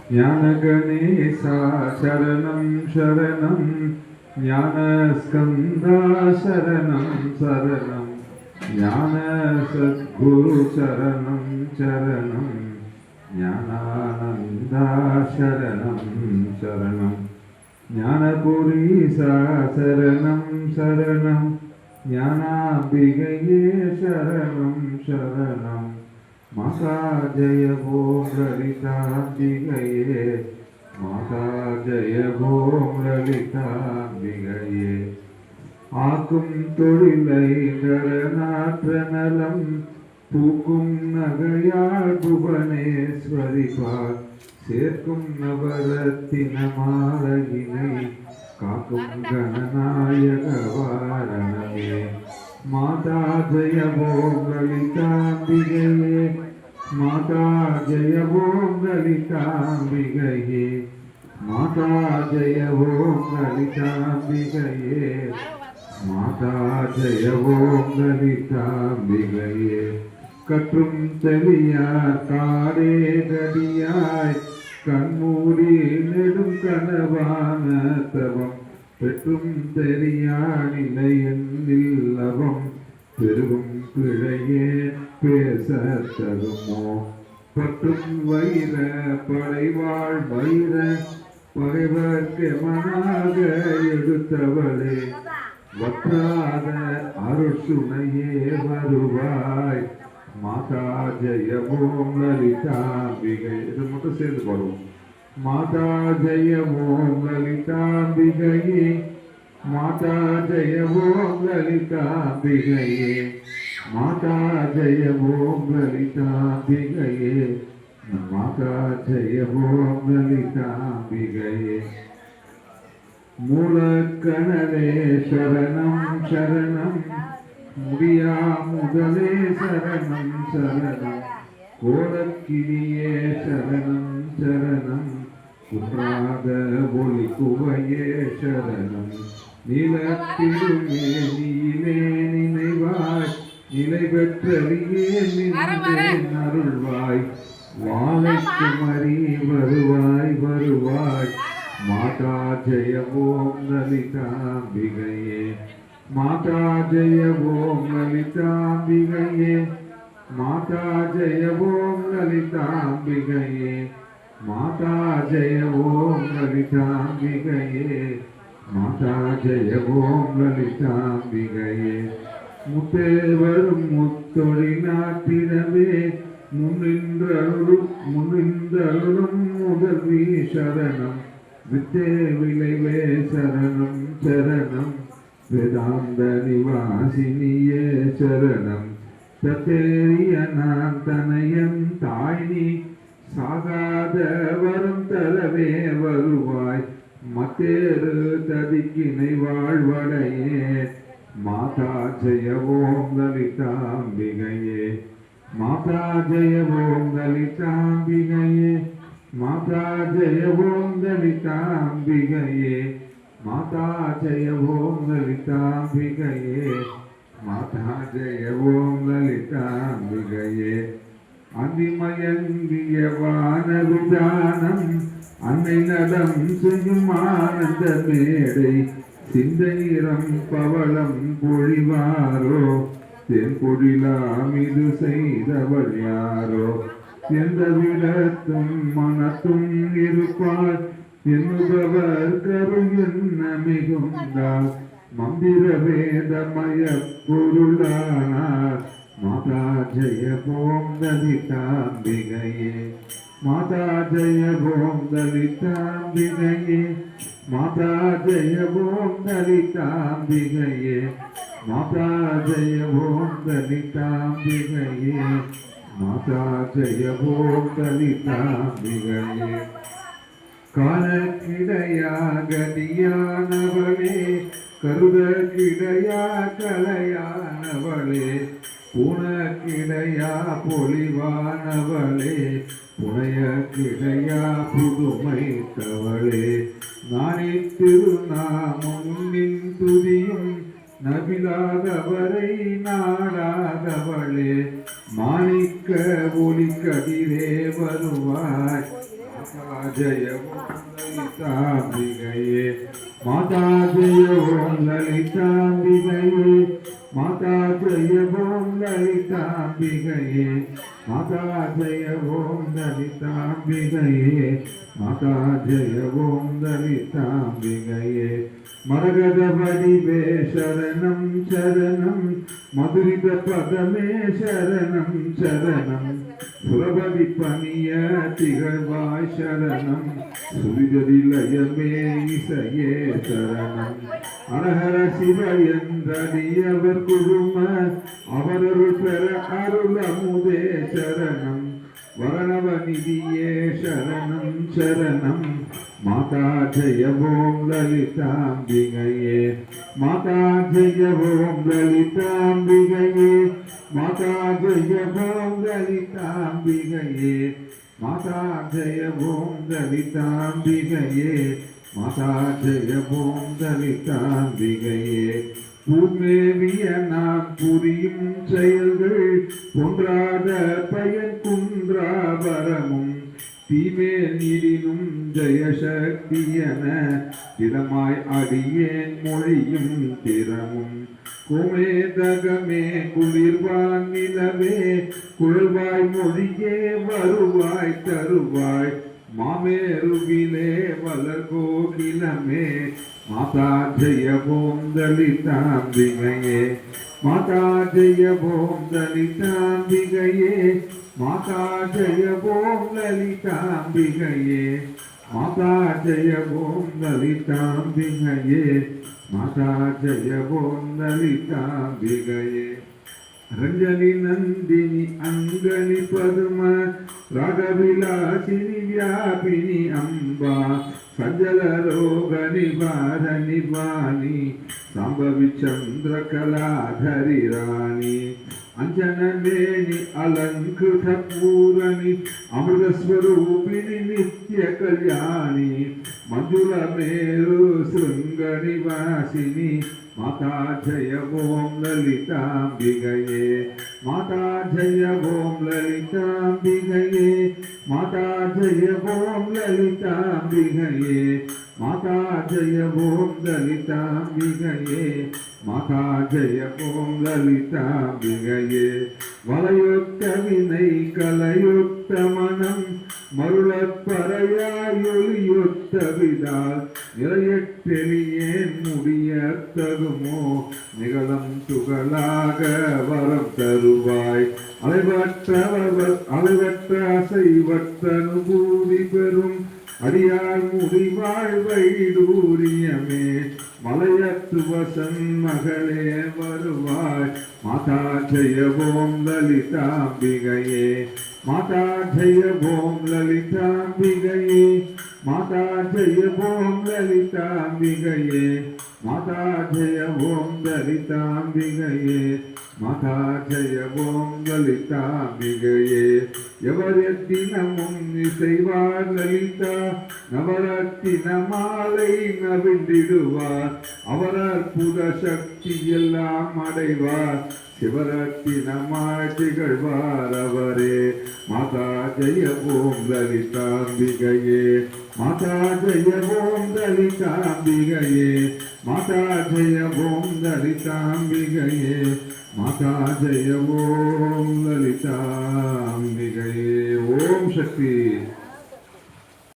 ज्ञानगणेशा शरणं शरणं ज्ञानस्कन्दा शरणं शरणं ज्ञानसद्गुरु शरणं शरणं ज्ञानानन्दा शरणं शरणं ज्ञानपुरीसा शरणं शरणं ज्ञानाम्बिकये शरणं शरणं माता जय भो ललिताम्बिकये माता जय भो ललिताम्बिकये ஆக்கும் தொழிலை கரணாற்றநலம் பூக்கும் நகையாள் புவனேஸ்வரிபால் சேர்க்கும் நவரத்தின மாலையினை காக்கும் கணநாயக வாரணமே மாதா ஜெய ஓம் லலிதாம்பிகையே மாதா ஜெய ஓம் லலிதாம்பிகையே மாதா ஜெய ஓம் லலிதாம்பிகையே மாதா ஜெய ஓம் லலிதாம்பிகையே கற்றும் தெளியார் காடே கடியாய் கண்மூடி நெடும் கனவான தவம் பெற்றும் தெரியா நிலையென்னில்லவம் பெருகும் பிழையே பேச தருமோ பற்றும் வைர படைவாள் வைர பகைவர்க்கு மனாக எடுத்தவளே வற்றாத அருசுனையே வருவாய் மாதா ஜெய ஓம் லலிதாம்பிகை. இது மட்டும் சேர்ந்து பாடுவோம். மாதா ஜெய ஓம் லலிதாம்பிகையே மாதா ஜெய ஓம் லலிதாம்பிகையே மாதா ஜெய ஓம் லலிதாம்பிகையே மாதா ஜெய ஓம் லலிதாம்பிகையே மூலக்கணலே சரணம் சரணம் முடியா முதலே சரணம் சரணம் கோலக்கிளியே சரணம் சரணம் குன்றாத ஒளி குவையே சரணம் நிலத்திலுமேனியிலே நினைவாய் நிலை பெற்றறியே நின்றேன் அருள்வாய் வாழைக்கு மறி வருவாய் வருவாய் மாதா ஜெய ஓம் லலிதாம்பிகையே மாதா ஜெய ஓம் லலிதாம்பிகையே மாதா ஜெய ஓம் லலிதாம்பிகையே மாதா ஜெய ஓம் லலிதாம்பிகையே மாதா ஜெய ஓம் லலிதாம்பிகையே முத்தேவரும் முத்தொழிலாத்திரவே முன்னின்றருளும் முதல்வி சரணம் வித்தே விளைவே சரணம் சரணம் வேதாந்த நிவாசினியே சரணம் தத்தேரிய நான் தனயன் தாய்னி சாகாத வரம் தரவே வருவாய் மத்தேறு ததிக்கினை வாழ்வடையே மாதா ஜெய ஓம் லலிதாம்பிகையே மாதா ஜெய ஓம் லலிதாம்பிகையே மாதா ஜெய ஓம் லலிதாம்பிகையே மாதா ஜெய ஓம் லலிதாம்பிகையே மாதா ஜெய ஓம் லலிதாம்பிகையே அதிமயங்கிய வானவிதானம் அன்னை நலம் செய்யும் ஆனந்த மேடை சிந்தையிரம் பவளம் பொழிவாரோ தென்பொழிலாம் இது செய்தவள் யாரோ எந்த விடத்தும் மனத்தும் இருப்பாள் என்னுபவர் கருயன்ன மிகுந்தாள் மந்திர வேதமய பொருளானார் மாதா ஜெய ஓம் லலிதாம்பிகையே மாதா ஜெய ஓம் லலிதாம்பிகையே மாதா ஜெய ஓம் லலிதாம்பிகையே மாதா ஜெய ஓம் லலிதாம்பிகையே மாதா ஜெய ஓம் லலிதாம்பிகையே காலக்கிடையா கதியானவளே கருத கிடையா கலையானவளே புனக்கிடையா பொலிவானவளே புனைய கிடையா புதுமை தவளே நானே திருநாமம் நின் துதியும் நபிலாதவரை நாடாதவளே மாணிக்க ஒளி கதிரே வருவாய் जय ओम ललितांबिकये माता जय ओम ललितांबिकये माता जय ओम ललितांबिकये माता जय ओम ललितांबिकये माता जय ओम ललितांबिकये मरगद वडिवे शरणं शरणं मधुरित पदमे शरणं शरणं सुरभदि पनिय तिगழ்வாய் शरणं सुरिदरिलयमे इसையே शरणं அரஹர சிவ என்றடியவர் குழும அவரருள் பெற அருள் அமுதே शरणं वरणवनिधिये शरणं शरणं माता जय ओम ललितांबिकये माता जय ओम ललितांबिकये माता जय ओम ललितांबिकये माता जय ओम ललितांबिकये माता जय ओम ललितांबिकये பூமேவிய நாம் புரியும் செயல்கள் ஒன்றாத பயன் குன்றா வரமும் தீமே நீரினும் ஜெயசக்தி என திடமாய் அடியேன் மொழியும் திறமும் குமேதகமே குளிர்வான் நிலவே குழல்வாய் மொழியே வருவாய் தருவாய் மாமேருவிலே வளர் கோகிலமே माता जय ओम ललितांबिकये माता जय ओम ललितांबिकये माता जय ओम ललितांबिकये माता जय ओम ललितांबिकये माता जय ओम ललितांबिकये रंजनी नंदिनी अंगनी पद्म रागविलासिनी व्यापिनी अंबा संजल रोग निवारणी वाणी संभवि चंद्रकलाधरी रानी अंजन मेनि अलंकृत पूरणी अमृत स्वरूपिणी नित्य कल्याणी मंजुल मेरु श्रृंग निवासिनी माता जय ओम ललितांबिकये माता जय ओम ललितांबिकये माता जय ओम ललितांबिकये माता जय ओम ललितांबिकये माता जय ओम ललितांबिकये वलयुक्त विनै कलयुक्त मनम மருளப்பறையாயொலியொத்த விதால் நிறையற்றெளியேன் முடியத்தகுமோ நிகழம் துகளாக வரம் தருவாய் அளவற்ற அசைவற்ற அனுபூதி பெறும் அடியார் முடிவாழ்வைடூரியமே மலையத்து வசன் மகளே வருவாய் மாதா ஜெய ஓம் லலிதாம்பிகையே மாதா ஜெய ஓம் லலிதாம்பிகையே மாதா ஜெய ஓம் லலிதாம்பிகையே மாதா ஜெய ஓம் லலிதாம்பிகையே மாதா ஜெய ஓம் லலிதாம்பிகையே எவரெத்தினமும் இசைவார் லலிதா நவரத்தின மாலை நவிண்டிடுவார் அவர் அற்புத சக்தி எல்லாம் அடைவார் சிவரத்தினமாய் திகழ்வார் அவரே மாதா ஜெய ஓம் லலிதாம்பிகையே மாதா ஜெய ஓம் லலிதாம்பிகையே மாதா ஜெய ஓம் லலிதாம்பிகையே மாதா ஜெய ஓம் லலிதாம்பிகையே ஓம் சக்தி